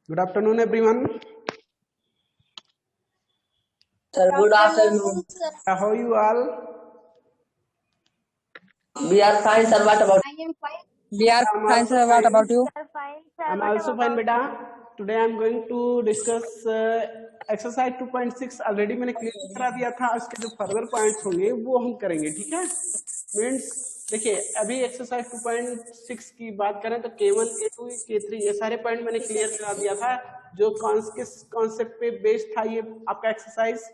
Good afternoon, everyone. Sir, good afternoon. How are you all? We are fine, sir. What about I am fine. We are I'm fine, also sir. What fine. about you? Sir, fine. Sir, I'm what also fine, about beta. you? Today I'm going to discuss exercise 2.6. Already मैंने clear करा दिया था. उसके जो further points होंगे वो हम करेंगे. ठीक है. मीन्स देखिए, अभी एक्सरसाइज 2.6 की बात करें तो K1 K2 K3 ये सारे पॉइंट मैंने क्लियर करा दिया था. जो किस कॉन्सेप्ट पे बेस्ड था ये आपका exercise,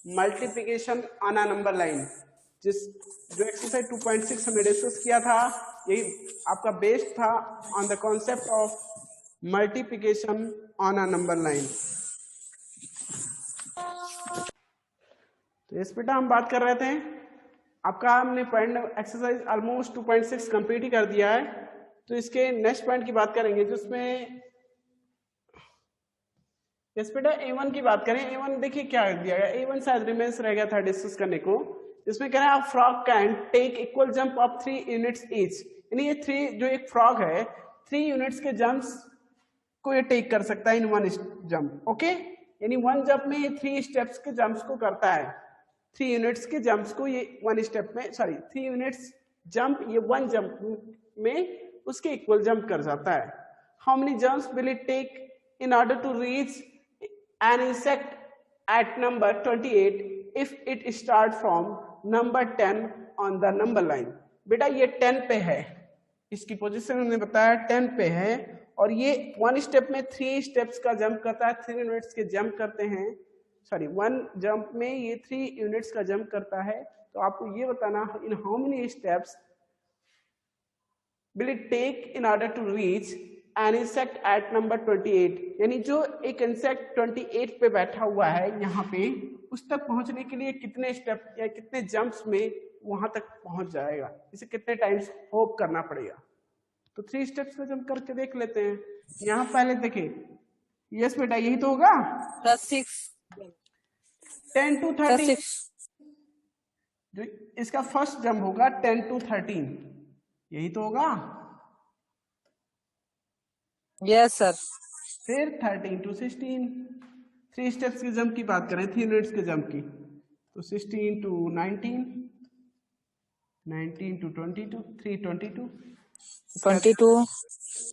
multiplication on a number line. जो एक्सरसाइज 2.6 हमने डिस्कस किया था, यही आपका बेस्ड था on the concept of multiplication on a number line. तो इस बेटा हम बात कर रहे थे. आपका हमने पॉइंट एक्सरसाइज ऑलमोस्ट 2.6 कंप्लीट ही कर दिया है. तो इसके नेक्स्ट पॉइंट की बात करेंगे जिसमें इस बेटा A1 की बात करें. A1 देखिए क्या दिया गया. A1 शायद रिमेंस रह गया था डिस्कस करने को. इसमें कह रहा है frog can take equal jump of 3 units each. यानी ये 3 जो एक फ्रॉग है 3 यूनिट्स के जंप्स को ये टेक कर सकता है इन वन जंप. ओके, यानी वन जंप में ये 3 स्टेप्स के जंप्स को करता है. 3 यूनिट्स के जंप्स को ये वन स्टेप में 3 यूनिट्स जंप ये वन जंप में उसके इक्वल जंप कर जाता है. How many jumps will it take in order to reach an insect at number 28 if it start from number 10 on the number line. बेटा ये 10 पे है, इसकी पोजीशन उन्होंने बताया 10 पे है और ये वन स्टेप में 3 स्टेप्स का जंप करता है. 3 यूनिट्स के जंप करते हैं, वन जंप में ये 3 यूनिट्स का जंप करता है. तो आपको ये बताना इन how many steps will it take in order to reach an insect at number 28. यानी जो एक इंसेक्ट 28 पे बैठा हुआ है यहाँ पे, उस तक पहुंचने के लिए कितने स्टेप या कितने जंप्स में वहां तक पहुंच जाएगा, इसे कितने टाइम्स होप करना पड़ेगा. तो 3 स्टेप्स का जंप करके देख लेते हैं. यहाँ पहले देखिए, यस बेटा यही तो होगा. +6. 10 to 13. +6. जो इसका फर्स्ट जंप होगा 10 to 13, यही तो होगा. Yes, sir. फिर 13 to 16. 3 स्टेप्स के जंप की बात करें, 3 यूनिट्स के जंप की, तो 16 to 19, 19 to 22, 322, 22.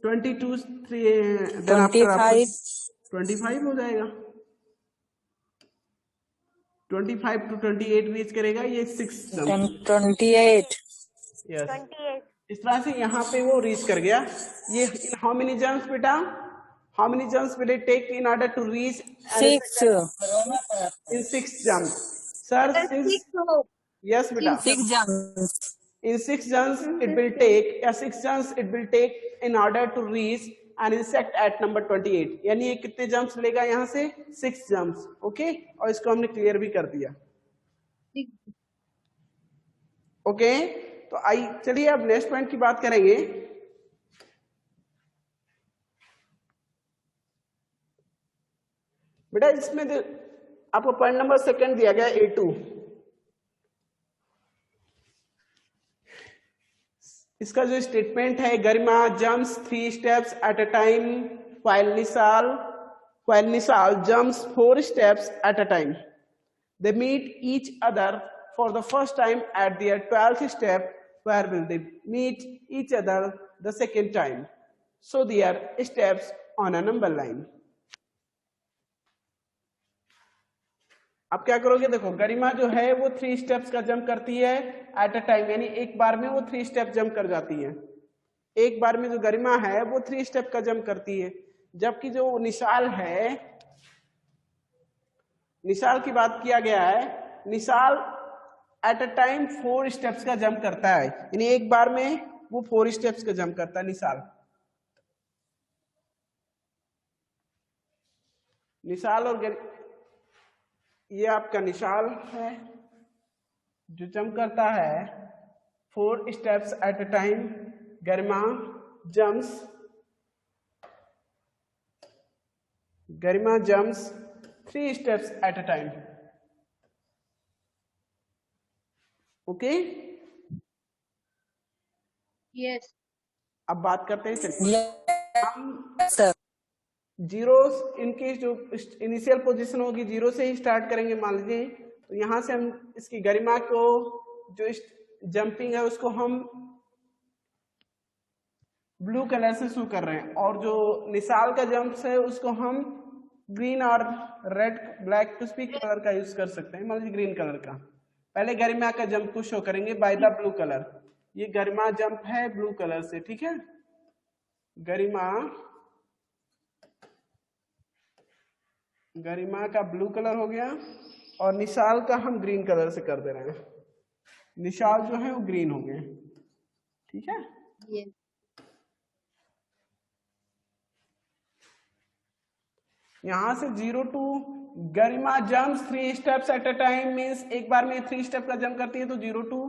22 then after 25. 25 हो जाएगा. 25 to 28 रीच करेगा ये 6 जंप. 28. यस, 28. इस तरह से यहाँ पे वो रीच कर गया. ये इन हाउ मेनी जंप्स बेटा, how many jumps will it take in order to reach 6. in 6 jumps. Sir, since yes beta, 6 jumps. in 6 jumps it will take 6 jumps it will take in order to reach an insect at number 28. यानी ये कितने jumps लेगा यहाँ से 6 jumps. Okay, और इसको हमने clear भी कर दिया. ओके, तो आई चलिए अब नेक्स्ट पॉइंट की बात करेंगे. बेटा इसमें आपको पॉइंट नंबर सेकंड दिया गया A2. इसका जो स्टेटमेंट है, Garima jumps 3 steps at a time while Nishal jumps 4 steps at a time. They meet each other for the first time at their 12th step. Where will they meet each other the second time? So their steps on a number line. अब क्या करोगे, देखो गरिमा जो है वो 3 steps का jump करती है एट अ टाइम, यानी एक बार में वो 3 स्टेप जंप कर जाती है. एक बार में जो गरिमा है वो 3 स्टेप का जंप करती है. जबकि जो निशाल है, निशाल की बात किया गया है, Nishal eight a time 4 steps का जंप करता है. यानी एक बार में वो 4 स्टेप्स का जंप करता है निशाल. निशाल और ये आपका निशाल है जो जंप करता है 4 steps at a time. Garima jumps 3 steps at a time. Okay, Yes. अब बात करते हैं. चलिए Yes, sir. जीरो, इनकी जो इनिशियल पोजीशन होगी जीरो से ही स्टार्ट करेंगे मान लीजिए, तो यहाँ से हम इसकी गरिमा को जो जंपिंग है उसको हम ब्लू कलर से शो कर रहे हैं, और जो निशाल का जंप है उसको हम ग्रीन और रेड ब्लैक कुछ भी कलर का यूज कर सकते हैं, मान लीजिए ग्रीन कलर का। पहले गरिमा का जंप को शो करेंगे बाय द ब्लू कलर। ये गरिमा जंप है ब्लू कलर से, ठीक है। गरिमा का ब्लू कलर हो गया, और निशाल का हम ग्रीन कलर से कर दे रहे हैं। निशाल जो है वो ग्रीन हो गए, ठीक है। यहां से 0 to Garima jump 3 steps at a time, means एक बार में 3 स्टेप का जंप करती है। तो 0 to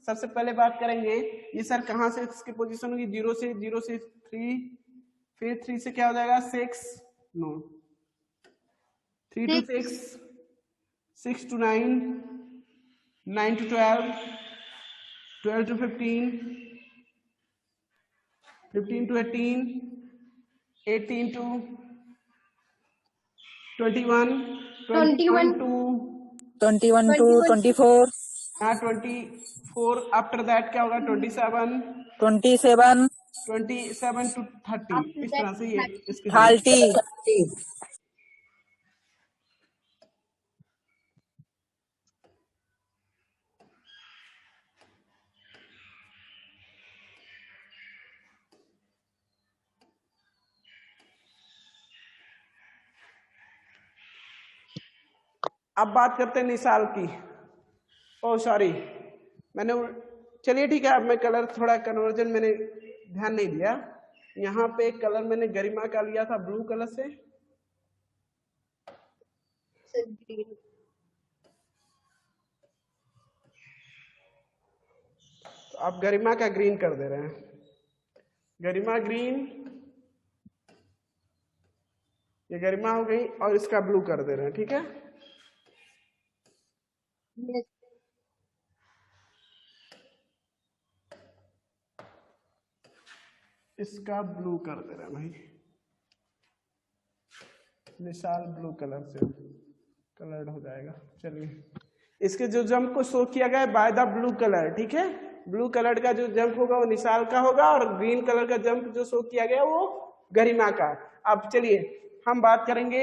सबसे पहले बात करेंगे ये सर कहां से इसकी पोजीशन होगी, 0 से 3, फिर 3 से क्या हो जाएगा 6, no 3 to 6, 6 to 9, 9 to 12, 12 to 15, 15 to 18, 18 to 21, 21 to 21 to 24, 24, after that क्या होगा 27, 27, 27 to 30, इस तरह से ये इसके 30, अब बात करते हैं निशाल की। ओ सॉरी, मैंने चलिए ठीक है, अब मैं कलर थोड़ा कन्वर्जन मैंने ध्यान नहीं दिया। यहाँ पे कलर मैंने गरिमा का लिया था ब्लू कलर से, तो आप गरिमा का ग्रीन कर दे रहे हैं। गरिमा ग्रीन, ये गरिमा हो गई, और इसका ब्लू कर दे रहे हैं, ठीक है। इसका ब्लू कर दे रहे हैं भाई, निशाल ब्लू कलर से कलर्ड हो जाएगा। चलिए, इसके जो जंप को शो किया गया है बाय द ब्लू कलर, ठीक है। ब्लू कलर का जो जंप होगा वो निशाल का होगा, और ग्रीन कलर का जंप जो शो किया गया वो गरिमा का। अब चलिए हम बात करेंगे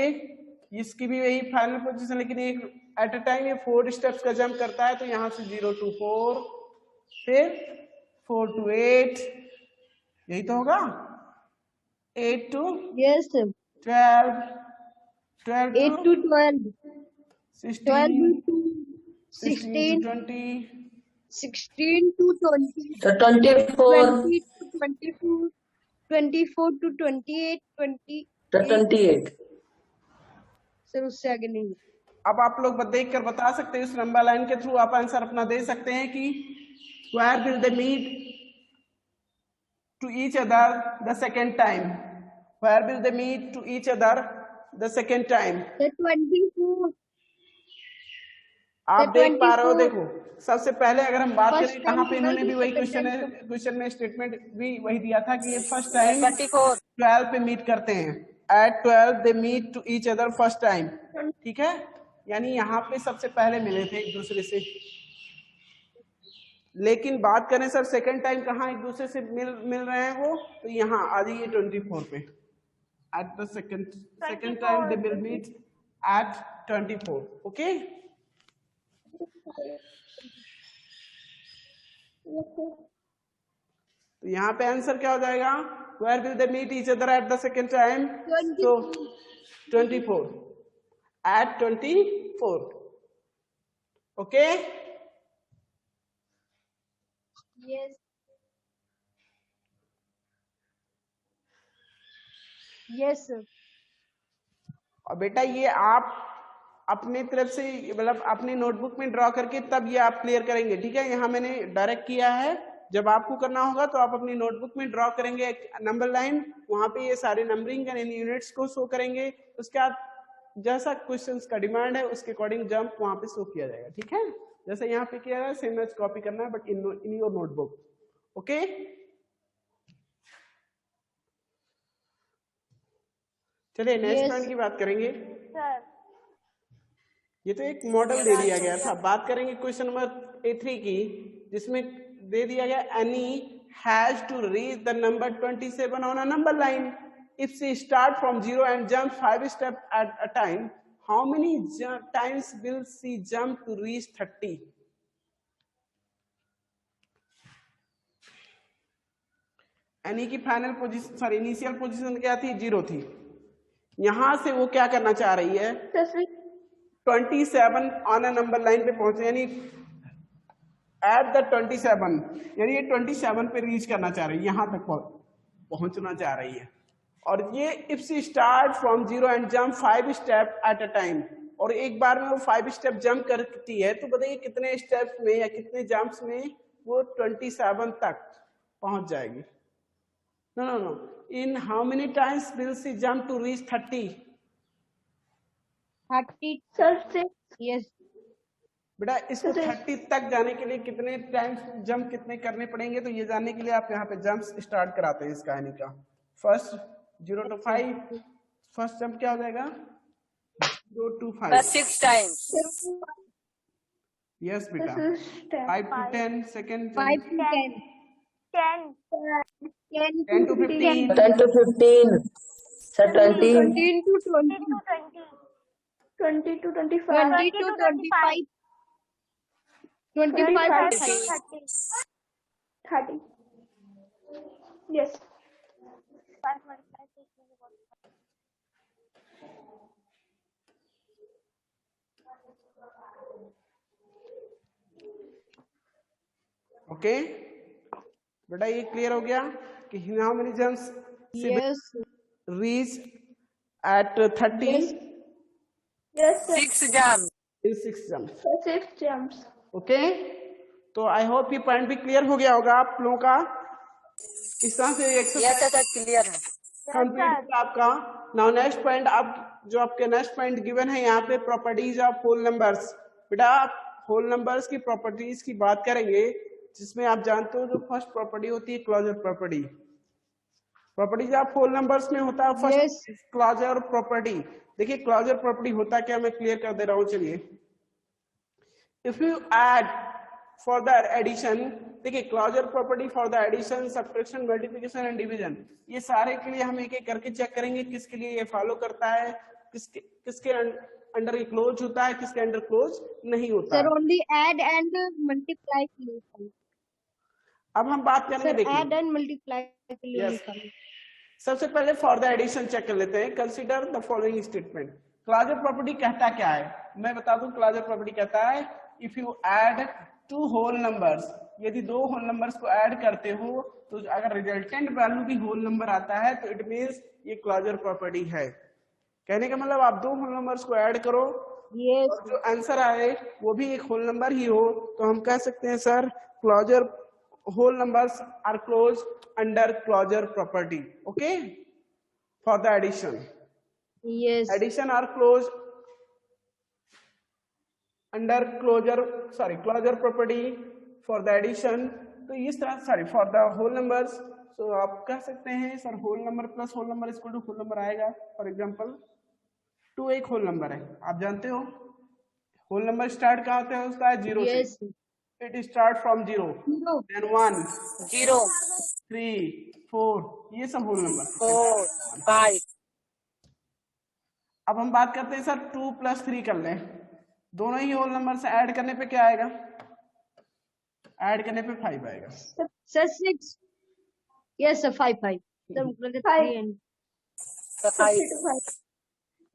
इसकी भी वही फाइनल पोजीशन, लेकिन एक एट अ टाइम ये 4 स्टेप्स का जंप करता है। तो यहाँ से 0 to 4, फिर 4 to 8, यही तो होगा, 8 to 12, 12 to 16, 16 to 20, 16 to 20, तो 24, 20 to 24, 24 to 28, 20 तो 28। सर उससे आगे नहीं। अब आप लोग देख कर बता सकते हैं, इस नंबर लाइन के थ्रू आप आंसर अपना दे सकते हैं कि where will they meet to each other the second time, where will they meet to each other the second time। The 24, आप देख पा रहे हो, 24, देखो सबसे पहले अगर हम बात First करें, time कहाँ पे इन्होंने भी वही second time क्वेश्चन में स्टेटमेंट भी वही दिया था कि ये फर्स्ट टाइम 24, 12 पे मीट करते हैं। At 12 they meet to each other first time, ठीक है। यानी यहाँ पे सबसे पहले मिले थे एक दूसरे से। लेकिन बात करें सर सेकंड टाइम कहाँ एक दूसरे से मिल रहे हैं वो, तो यहाँ आ जाइए 24 पे। At the second time they will meet at 24, okay. तो यहाँ पे आंसर क्या हो जाएगा, where will they meet each other at the second time, तो 24 at 24, okay. Yes. Yes, sir. और बेटा ये आप अपने तरफ से मतलब अपनी नोटबुक में ड्रॉ करके तब ये आप क्लियर करेंगे, ठीक है। यहाँ मैंने डायरेक्ट किया है, जब आपको करना होगा तो आप अपनी नोटबुक में ड्रॉ करेंगे एक नंबर लाइन, वहां पे ये सारे नंबरिंग एंड यूनिट्स को शो करेंगे। उसके बाद जैसा क्वेश्चंस का डिमांड है उसके अकॉर्डिंग जंप वहां पे शो किया जाएगा, ठीक है। जैसे यहाँ पे किया है सेम एज कॉपी करना है, but in your notebook, okay. चलिए नेक्स्ट Yes. पॉइंट की बात करेंगे। सर ये तो एक मॉडल दे दिया गया था। बात करेंगे क्वेश्चन नंबर A3 की, जिसमें दे दिया गया Annie has to reach the number 27 on a number line if she start from 0 and jump 5 step at a time, how many times will she jump to reach 30? Annie की final position, sorry initial position क्या थी? 0 थी। यहां से वो क्या करना चाह रही है? 27 ऑन अ नंबर लाइन पे पहुंचे, यानी एट द 27, यानी ये 27 पे रीच करना चाह रही है, यहां तक पहुंचना चाह रही है। और ये if she start from 0 and jump 5 step at a time, और एक बार में वो 5 स्टेप जंप करती है, तो बताइए कितने स्टेप्स में या कितने जंप्स में वो 27 तक पहुंच जाएगी? No. In how many times will she jump to reach 30? 30. Sir से Yes. बेटा इसको 30 तक जाने के लिए कितने टाइम्स जंप कितने करने पड़ेंगे, तो ये जानने के लिए आप यहाँ पे जंप्स स्टार्ट कराते हैं इस कहानी का। फर्स्ट 0 to 5, फर्स्ट जंप क्या हो जाएगा? 0 to 5। 6 times. यस बेटा। 5 to 10, second 5 to 10. 10 10 to 15, 10 to 15. Sir, 20. 15 to 20. 20 to 25 20 to 25. 25 to 30. 30 yes okay बेटा ये क्लियर हो गया कि how many jumps Yes. Reach at 30? yes sir 6 jumps. In 6 jumps. 6 jumps okay तो आई होप ये point भी clear हो गया होगा आप लोगों का। इस तरह से Yes, sir, clear है. कंप्लीट आपका। नाउ नेक्स्ट पॉइंट, आप जो आपके नेक्स्ट पॉइंट गिवन है यहाँ पे प्रॉपर्टीज ऑफ होल नंबर्स। बेटा आप होल नंबर्स की प्रॉपर्टीज की बात करेंगे, जिसमें आप जानते हो जो फर्स्ट प्रॉपर्टी होती है closure property. Properties of whole numbers में होता है फर्स्ट क्लोजर प्रॉपर्टी। देखिए क्लोजर प्रॉपर्टी होता क्या, मैं क्लियर कर दे रहा हूँ। चलिए if you add for the addition, देखिए closure property for the addition, subtraction, multiplication and division, ये सारे के लिए हम एक एक करके चेक करेंगे किसके लिए ये फॉलो करता है, किसके अंडर ये क्लोज होता है, किसके अंडर क्लोज नहीं होता Sir, है। only add and multiply के लिए निकालो. अब हम बात करेंगे, Sir, देखिए add and multiply के लिए Yes. निकालो. सबसे पहले फॉर द एडिशन चेक कर लेते हैं। Consider the following statement. Closure property कहता क्या है, मैं बता दूं। क्लोजर प्रॉपर्टी कहता है if you add 2 whole numbers, यदि 2 होल नंबर्स को ऐड करते हो तो अगर रिजल्टेंट वैल्यू भी होल नंबर आता है तो इट मींस ये क्लोजर प्रॉपर्टी है। कहने का मतलब आप 2 होल नंबर्स को ऐड करो Yes. और जो आंसर आए वो भी एक होल नंबर ही हो, तो हम कह सकते हैं sir closure whole numbers are closed under closure property. Okay, for the addition, Yes. addition are closed under closure property for the addition। तो इस तरह for the whole numbers, so आप कह सकते हैं sir whole number plus whole number equal to whole number आएगा। For example 2 एक whole number है, आप जानते हो होल नंबर स्टार्ट कहाँ होता है उसका? 0 Yes. से। It start from 0, No. then 1, 0, 3, 4, ये सब होल नंबर। 4, 5. अब हम बात करते हैं सर 2 + 3 कर लें, दोनों ही होल नंबर से ऐड करने पे क्या आएगा? ऐड करने पे 5 आएगा। Sir, 6. Yes, sir, 5. Sir, मतलब 3 and 5.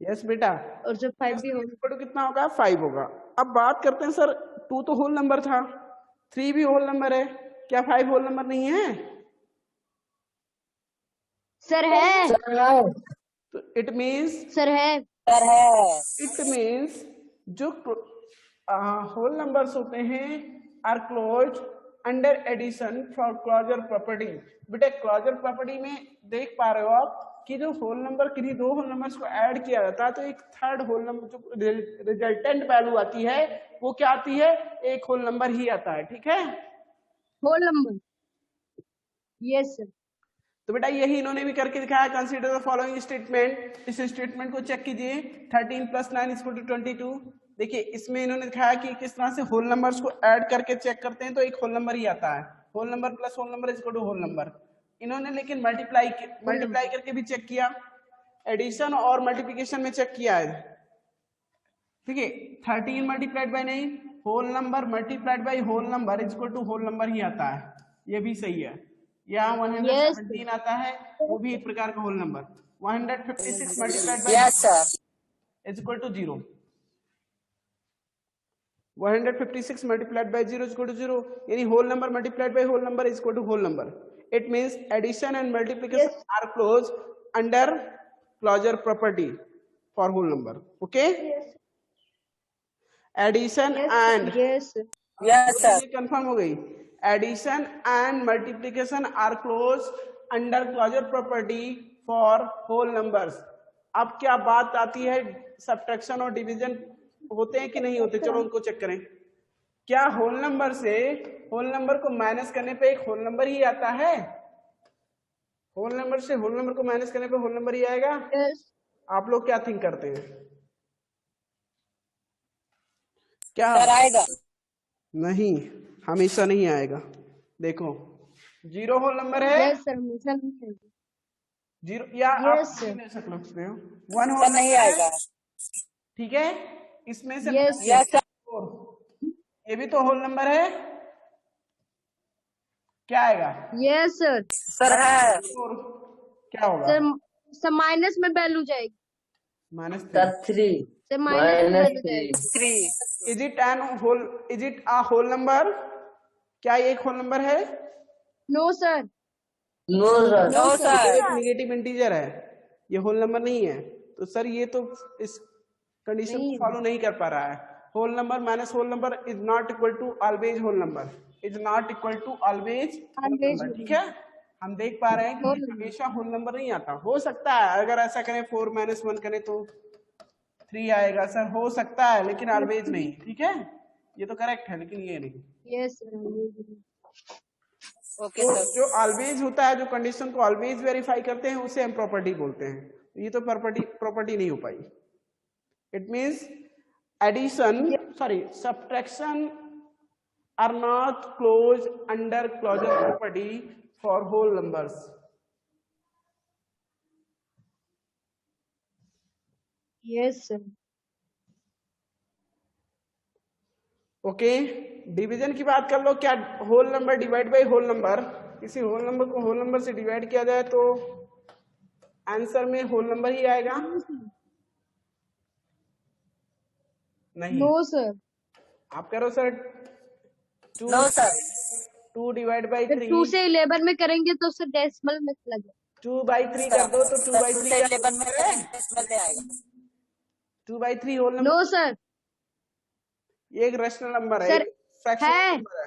यस बेटा, और sir 5 भी होगा. इक्वल टू कितना होगा? 5 होगा। अब बात करते हैं सर 2 तो होल नंबर था, 3 भी होल नंबर है, क्या 5 होल नंबर नहीं है? Sir है. तो इट मींस Sir है. इट मींस जो होल नंबर्स होते हैं are closed under addition for closure property. बेटा क्लोजर प्रॉपर्टी में देख पा रहे हो आप कि जो होल नंबर किसी 2 होल नंबर्स को ऐड किया जाता है तो एक थर्ड होल नंबर जो रिजल्टेंट वैल्यू आती है वो क्या आती है? एक होल नंबर ही आता है। ठीक है, Whole number. Yes, sir. तो बेटा यही इन्होंने भी करके दिखाया। कंसीडर द फॉलोइंग स्टेटमेंट, इस स्टेटमेंट को चेक कीजिए। 13 + 9 = 22। देखिए इसमें इन्होंने दिखाया कि किस तरह से होल नंबर्स को ऐड करके चेक करते हैं तो एक होल नंबर ही आता है। Whole number plus whole number = whole number. इन्होंने लेकिन मल्टीप्लाई करके भी चेक किया, एडिशन और मल्टीप्लिकेशन में चेक किया है। ठीक है, 13 मल्टीप्लाइड बाय नहीं, whole number multiplied by whole number = whole number ही आता है, ये भी सही है। यहाँ 117 आता है, वो भी एक प्रकार का whole number. 156 multiplied by yes sir, = 0। 156 multiplied by 0 = 0, यानी whole number multiplied by whole number = whole number. It means addition and multiplication are closed under closure property for whole number. Okay, Yes. Addition and Yes. Yes sir, confirm हो गई। Addition and multiplication are closed under closure property for whole numbers. अब क्या बात आती है, subtraction और division होते हैं कि नहीं होते, चलो उनको चेक करें। क्या होल नंबर से होल नंबर को माइनस करने पे एक होल नंबर ही आता है? होल नंबर से होल नंबर को माइनस करने पे होल नंबर ही आएगा? Yes. आप लोग क्या थिंक करते हैं? क्या? सर आएगा। नहीं, हमेशा नहीं आएगा। देखो 0 होल नंबर है, Yes sir. हमेशा नहीं है। 0 या Yes, आप sir. ले सकते हो 1 सर होल नहीं नंबर है, आएगा। ठीक है, इसमें से Yes, sir. यस सर, 4, ये भी तो होल नंबर है, क्या आएगा? Yes sir. सर है। 4 क्या होगा? सर माइनस में वैल्यू जाएगी। -3। सर माइनस में वैल्यू जाएगी। 3 is it an whole, is it a whole number? क्या ये एक होल नंबर है? No sir. नो सर, एक नेगेटिव इंटीजर है, ये होल नंबर नहीं है। तो सर ये तो इस कंडीशन को फॉलो नहीं कर पा रहा है। Whole number minus whole number is not equal to always whole number, is not equal to always whole number. ठीक है, हम देख पा रहे हैं कि हमेशा होल नंबर नहीं आता। हो सकता है अगर ऐसा करें 4 - 1 करें तो 3 आएगा सर, हो सकता है, लेकिन ऑलवेज नहीं। ठीक है, ये तो करेक्ट है, लेकिन ये नहीं। Yes sir. ओके तो सर, जो ऑलवेज होता है, जो कंडीशन को ऑलवेज वेरीफाई करते हैं, उसे हम प्रॉपर्टी बोलते हैं। ये तो प्रॉपर्टी नहीं हो पाई। It means addition, sorry, subtraction are not close under closure property for whole numbers. Yes sir. Okay, division की बात कर लो। क्या whole number divide by whole number, किसी होल नंबर को होल नंबर से डिवाइड किया जाए तो आंसर में होल नंबर ही आएगा? नहीं, नो सर। आप करो sir. No sir, 2 divide by 3, 2 से 11 में करेंगे तो सर डेसिमल में लगेगा। 2/3 कर दो तो 2/3 से 11 में डेसिमल में आएगा। 2/3 होल नंबर। No sir. ये एक रेशनल नंबर है, सर, एक फ्रैक्शनल है। नंबर है।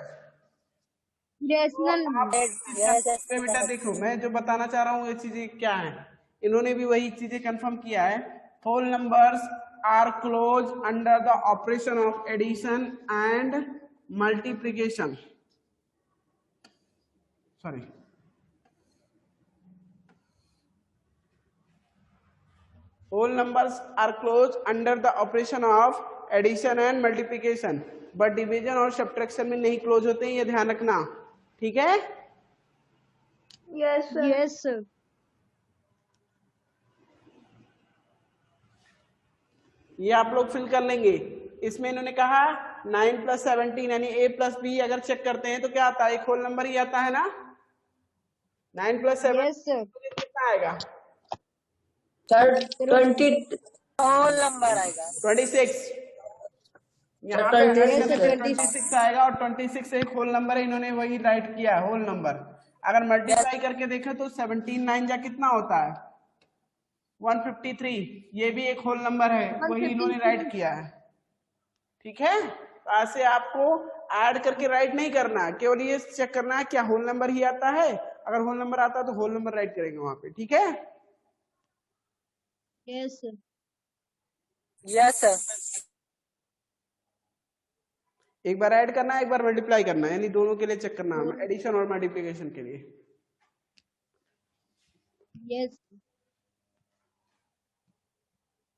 डेसिमल। बेटा देखो, मैं जो बताना चाह रहा हूँ ये चीजें क्या है, इन्होंने भी वही चीजें कंफर्म किया है। Whole numbers are closed under the operation of addition and multiplication. Sorry, whole numbers are closed under the operation of addition and multiplication, but division और subtraction में नहीं क्लोज होते हैं, ये ध्यान रखना। ठीक है, Yes, sir. Yes sir. ये आप लोग फिल कर लेंगे। इसमें इन्होंने कहा 9 + 17 यानी a + b अगर चेक करते हैं तो क्या आता है? एक होल नंबर ही आता है ना। 9 + 7 Yes sir. कितना आएगा? सर 20 होल नंबर आएगा। 26। यहाँ पे 26 आएगा और 26 एक होल नंबर है, इन्होंने वही राइट किया है, होल नंबर। अगर मल्टीप्लाई करके देखें तो 17 9 जा कितना होता है? 153। ये भी एक होल नंबर है, वही इन्होंने राइट किया है। ठीक है, तो ऐसे आपको ऐड करके राइट नहीं करना है, केवल ये चेक करना है क्या होल नंबर ही आता है। अगर होल नंबर आता है तो होल नंबर राइट करेंगे वहां पे। ठीक है, Yes sir. यस सर, एक बार ऐड करना है, एक बार मल्टीप्लाई करना है, यानी दोनों के लिए चेक करना है, एडिशन और मल्टीप्लिकेशन के लिए। Yes.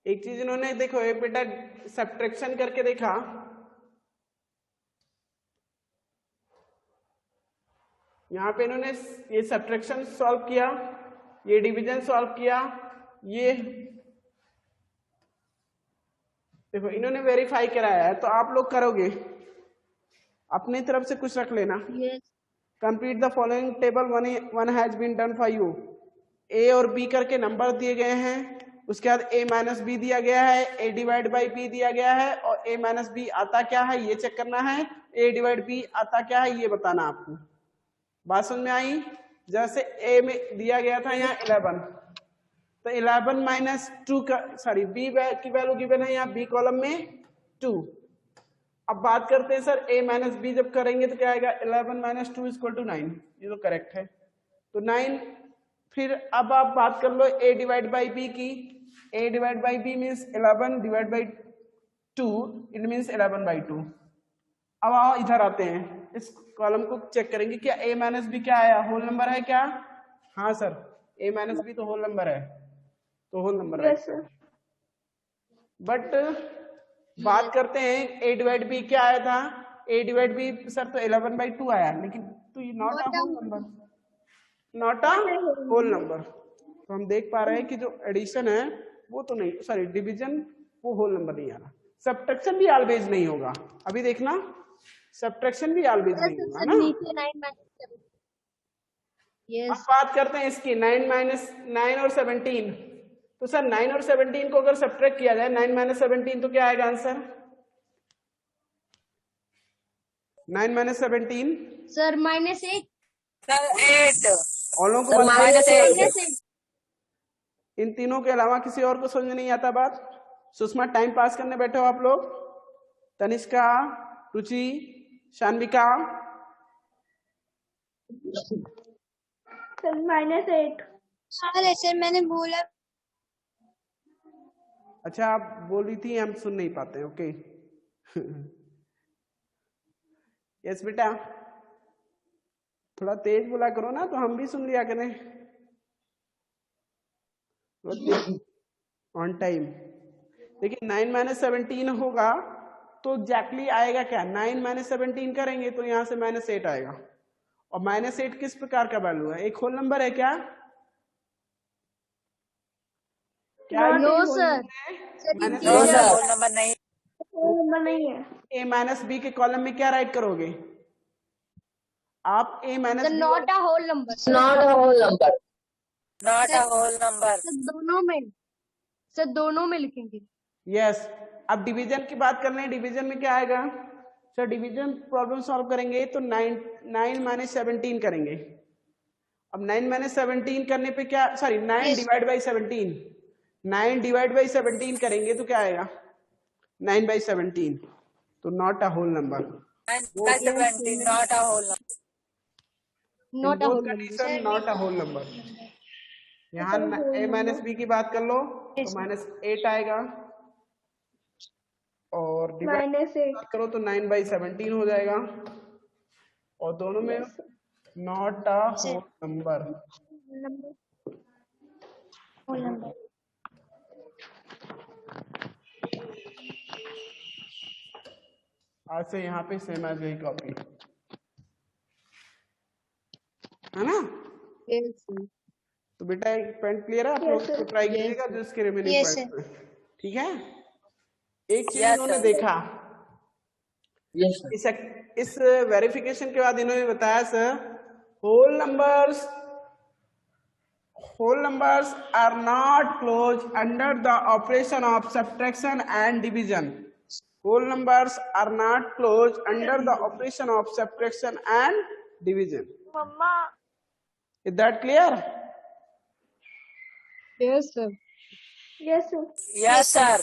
एक चीज इन्होंने देखो, एक बेटा सब्ट्रैक्शन करके देखा, यहाँ पे इन्होंने ये सब्ट्रैक्शन सॉल्व किया, ये डिवीजन सॉल्व किया, ये देखो इन्होंने वेरीफाई कराया है, तो आप लोग करोगे अपनी तरफ से कुछ रख लेना। Yes. Complete the following table, one has been done for you. A और बी करके नंबर दिए गए हैं, उसके बाद ए माइनस बी दिया गया है, ए डिवाइड बाई बी दिया गया है, और ए माइनस बी आता क्या है ये चेक करना है, ए डिवाइड बी आता क्या है ये बताना आपको। बात समझ में आई? जैसे ए में दिया गया था यहाँ 11, तो 11 माइनस 2 का सॉरी बी की वैल्यू गिवन है यहाँ बी कॉलम में 2। अब बात करते हैं सर a माइनस बी जब करेंगे तो क्या आएगा, 11 माइनस 2 इक्वल टू 9, ये तो करेक्ट है। तो 9, फिर अब आप बात कर लो a डिवाइड बाई बी की, a divide by B means 11 divide by 2, it means 11 by 2। अब आओ इधर आते हैं, इस कॉलम को चेक करेंगे, क्या a माइनस बी क्या आया, होल नंबर है क्या? हाँ सर, a माइनस बी तो होल नंबर है, तो होल नंबर है। Yes, sir. बट बात करते हैं a डिवाइड बी क्या आया था, a डिवाइड बी सर तो 11 बाई 2 आया, लेकिन तो ये not a whole number, not a whole number. तो हम देख पा रहे हैं कि जो एडिशन है वो तो नहीं, सॉरी डिवीजन, वो होल नंबर नहीं आ रहा। सब्ट्रैक्शन भी ऑलवेज नहीं होगा, अभी देखना, सब्ट्रैक्शन भी ऑलवेज नहीं होगा सर ना। नीचे 9 माइनस 7। अब Yes. बात करते हैं इसकी 9 माइनस 9 और 17, तो सर 9 और 17 को अगर सब्ट्रैक्ट किया जाए 9 माइनस 17 तो क्या आएगा आंसर? 9 minus 17 Sir -8. सर 8। और लोगों को सर बताया माइनस जाए, 8। इन तीनों के अलावा किसी और को समझ में नहीं आता बात? सुषमा टाइम पास करने बैठे हो आप लोग? तनिष्का, रुचि, शान्विका, Sir, -8. हाँ सर मैंने बोला। अच्छा आप बोल रही थी, हम सुन नहीं पाते, ओके। यस बेटा, थोड़ा तेज बोला करो ना, तो हम भी सुन लिया करें ऑन टाइम। देखिए 9 माइनस 17 होगा तो एग्जैक्टली आएगा क्या, 9 माइनस 17 करेंगे तो यहाँ से -8 आएगा। और -8 किस प्रकार का वैल्यू है, एक होल नंबर है क्या? क्या Not No a sir. Minus no sir, whole number नहीं। whole number नहीं है। ए माइनस बी के कॉलम में क्या राइट करोगे आप? A minus Sir not a whole number. Not a whole number. Not a whole number. Sir दोनों में लिखेंगे। यस। अब डिवीजन की बात कर रहे हैं, डिवीजन में क्या आएगा सर? डिवीजन प्रॉब्लम सॉल्व करेंगे तो 9 माइनस 17 करेंगे। अब 9 माइनस 17 करने पे क्या, sorry 9 divide by 17, 9 divide by 17 करेंगे तो क्या आएगा, 9 बाई 17, तो not a whole number. 17 not a whole number. Not a whole number. Condition not a whole number. यहाँ a माइनस बी की बात कर लो तो -8 आएगा, और डिवाइड -8. बात करो तो 9 बाई 17 हो जाएगा, और दोनों में not a whole number. Whole number. आज से यहाँ पे सेम आ गई कॉपी, है ना? Yes, sir. तो बेटा एक पॉइंट क्लियर है, आप लोग को ट्राई कीजिएगा जिसके रिमेनिंग Yes, पॉइंट, ठीक है? एक चीज Yes, इन्होंने sir. देखा, इस वेरिफिकेशन के बाद इन्होंने बताया sir whole numbers are not close under the operation of subtraction and division. Whole numbers are not close under the operation of subtraction and division. मम्मा. Is that clear? Yes, sir. Yes, sir. Yes sir.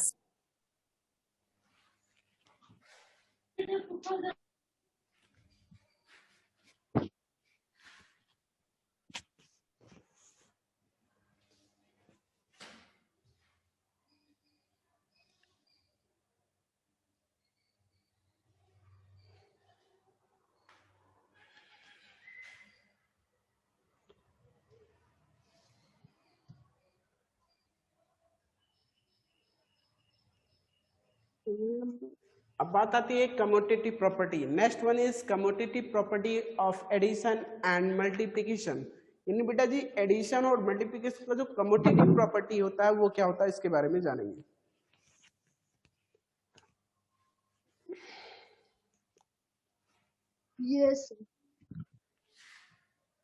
अब बात आती है commutative property. Next one is commutative property of addition and multiplication. यानी बेटा जी addition और multiplication का जो कम्यूटेटिव प्रॉपर्टी होता है वो क्या होता है, इसके बारे में जानेंगे। यस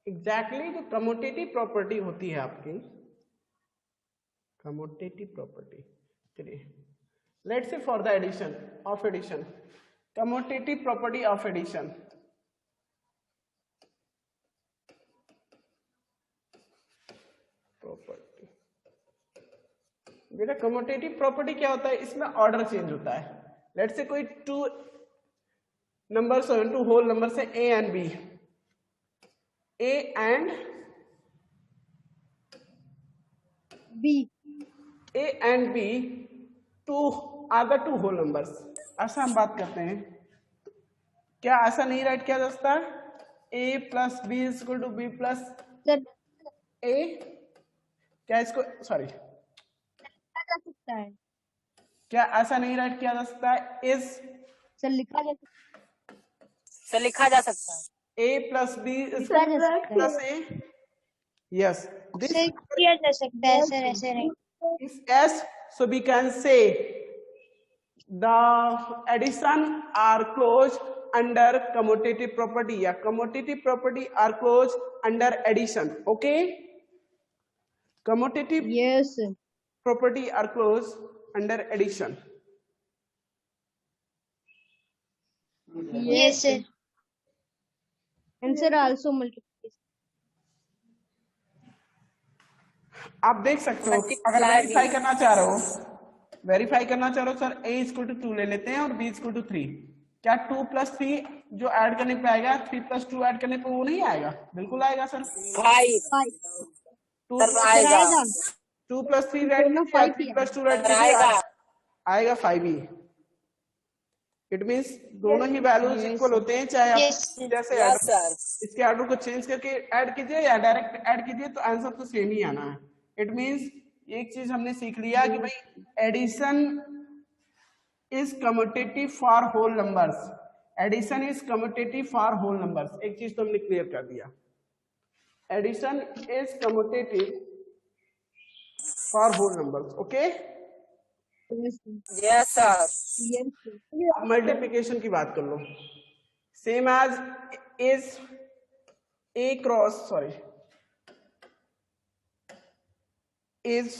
एग्जैक्टली जो कम्यूटेटिव प्रॉपर्टी होती है आपकी, कम्यूटेटिव प्रॉपर्टी, चलिए let's say for the addition of addition, commutative property of addition. Property बेटा कम्यूटेटिव प्रॉपर्टी क्या होता है, इसमें ऑर्डर चेंज होता है। लेट्स से कोई टू नंबर्स हो, two whole number say A and B, A and B. A and B two are the two whole numbers। ऐसा हम बात करते हैं, क्या ऐसा नहीं राइट किया जा सकता है A plus B is equal to B plus A? क्या इसको सॉरी लिखा जा सकता है क्या ऐसा नहीं राइट किया जा सकता है? इज सर लिखा जा सकता से लिखा जा सकता है। A प्लस बी इज लिखा जा सकता है plus A? Yes, this sir किया जा सकता है सर, ऐसे नहीं। is S, so we can say the addition are closed under commutative property या commutative property are closed under addition। okay, commutative yes property are closed under addition। Yes sir, answer also multiplication. आप देख सकते हो अगर verify करना चाह रहे हो, वेरीफाई करना चाह रहे हो सर a इक्वल टू 2 ले लेते हैं और b इक्वल टू 3, क्या 2 प्लस 3 जो ऐड करने पे आएगा 3 प्लस 2 ऐड करने पे वो नहीं आएगा? बिल्कुल आएगा सर। भाई 2 सर आएगा, 2 प्लस 3 राइट दोनों कीजिए, 5 3 ही प्लस 2 राइट आएगा। कीजिए, आएगा 5 ही। इट मींस दोनों ही वैल्यूज इक्वल होते हैं, चाहे आप जैसे यस सर। इसके ऑर्डर को चेंज करके ऐड कीजिए या डायरेक्ट ऐड कीजिए तो आंसर तो सेम ही आना है। इट मींस एक चीज हमने सीख लिया कि भाई addition is commutative for whole numbers, addition is commutative for whole numbers. एक चीज तो हमने क्लियर कर दिया, addition is commutative for whole numbers. Okay, yes sir. Multiplication की बात कर लो, same as is A cross sorry is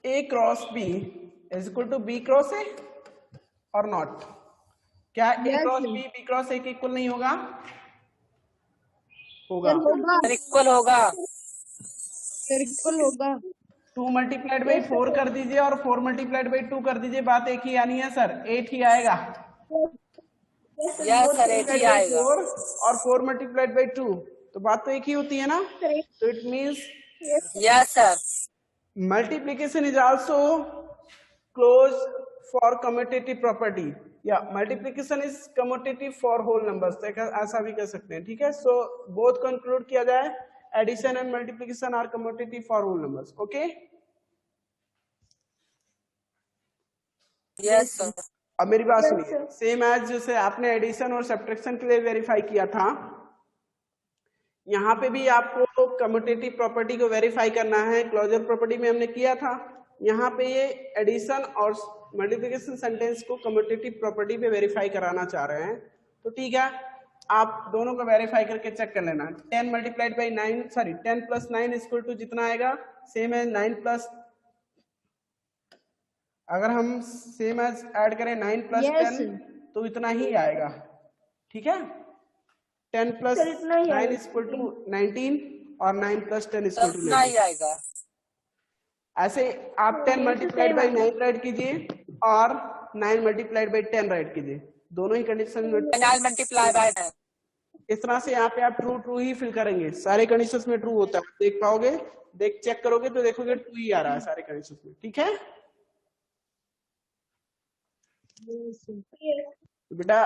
A cross B is equal to B cross A और नॉट? क्या A cross B cross A के equal नहीं होगा? होगा। सर इक्वल होगा। सर इक्वल होगा। 2 मल्टीप्लाइड बाई 4 कर दीजिए और 4 मल्टीप्लाइड बाई 2 कर दीजिए, बात एक ही आनी है सर, 8 ही आएगा। यस सर 8 ही आएगा। 4 और 4 मल्टीप्लाइड बाई 2 तो बात तो एक ही होती है ना, तो it means yes sir. multiplication is also closed for commutative property या multiplication is commutative for whole numbers, ऐसा भी कह सकते हैं। ठीक है, so both conclude किया जाए addition and multiplication are commutative for whole numbers। okay, yes sir. अब मेरी बात सुनिए, सेम एज जैसे आपने एडिशन और सब्ट्रैक्शन के लिए वेरीफाई किया था, यहाँ पे भी आपको कम्यूटेटिव प्रॉपर्टी को वेरीफाई करना है। क्लोजर प्रॉपर्टी में हमने किया था, यहाँ पे ये एडिशन और मल्टीप्लिकेशन सेंटेंस को कम्यूटेटिव प्रॉपर्टी पे वेरीफाई कराना चाह रहे हैं। तो ठीक है, आप दोनों को वेरीफाई करके चेक कर लेना। 10 multiplied by 9 sorry 10 plus 9 equal to जितना आएगा सेम है 9 प्लस, अगर हम सेम एज ऐड करें 9 प्लस 10 तो इतना ही आएगा। ठीक है, 10 प्लस 9 इक्वल टू 19 और 9 प्लस 10 इक्वल टू 9 आएगा। ऐसे आप 10 मल्टीप्लाइड बाई 9 राइट कीजिए और 9 मल्टीप्लाइड बाई 10 राइट कीजिए, दोनों ही कंडीशन में 9 मल्टीप्लाई बाय 10। इस तरह से यहाँ पे आप ट्रू ट्रू ही फिल करेंगे, सारे कंडीशंस में ट्रू होता है, देख पाओगे, देख चेक करोगे तो देखोगे ट्रू ही आ रहा है सारे कंडीशंस में। ठीक है बेटा,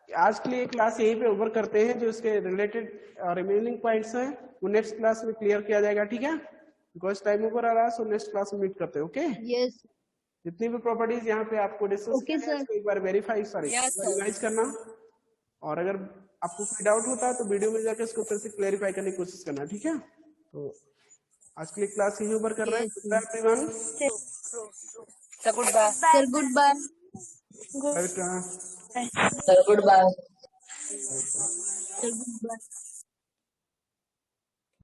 आज के लिए क्लास यहीं पे ओवर करते हैं, जो इसके रिलेटेड रिमेनिंग पॉइंट्स हैं वो नेक्स्ट क्लास में क्लियर किया जाएगा। ठीक है, बिकॉज टाइम ओवर आ रहा है, सो नेक्स्ट क्लास में मीट करते हैं। Okay, yes. जितनी भी प्रॉपर्टीज यहाँ पे आपको डिस्कस Okay, करनी है sir. इसको एक बार वेरीफाई Yes, sir. रिवाइज करना, और अगर आपको कोई डाउट होता है तो वीडियो में जाकर इसको फिर से क्लेरिफाई करने की कोशिश करना, ठीक है। तो आज के लिए क्लास यहीं ओवर कर रहे हैं। Yes, good bye everyone. So goodbye. Sir, goodbye. बेटा Sir, goodbye. Sir, goodbye.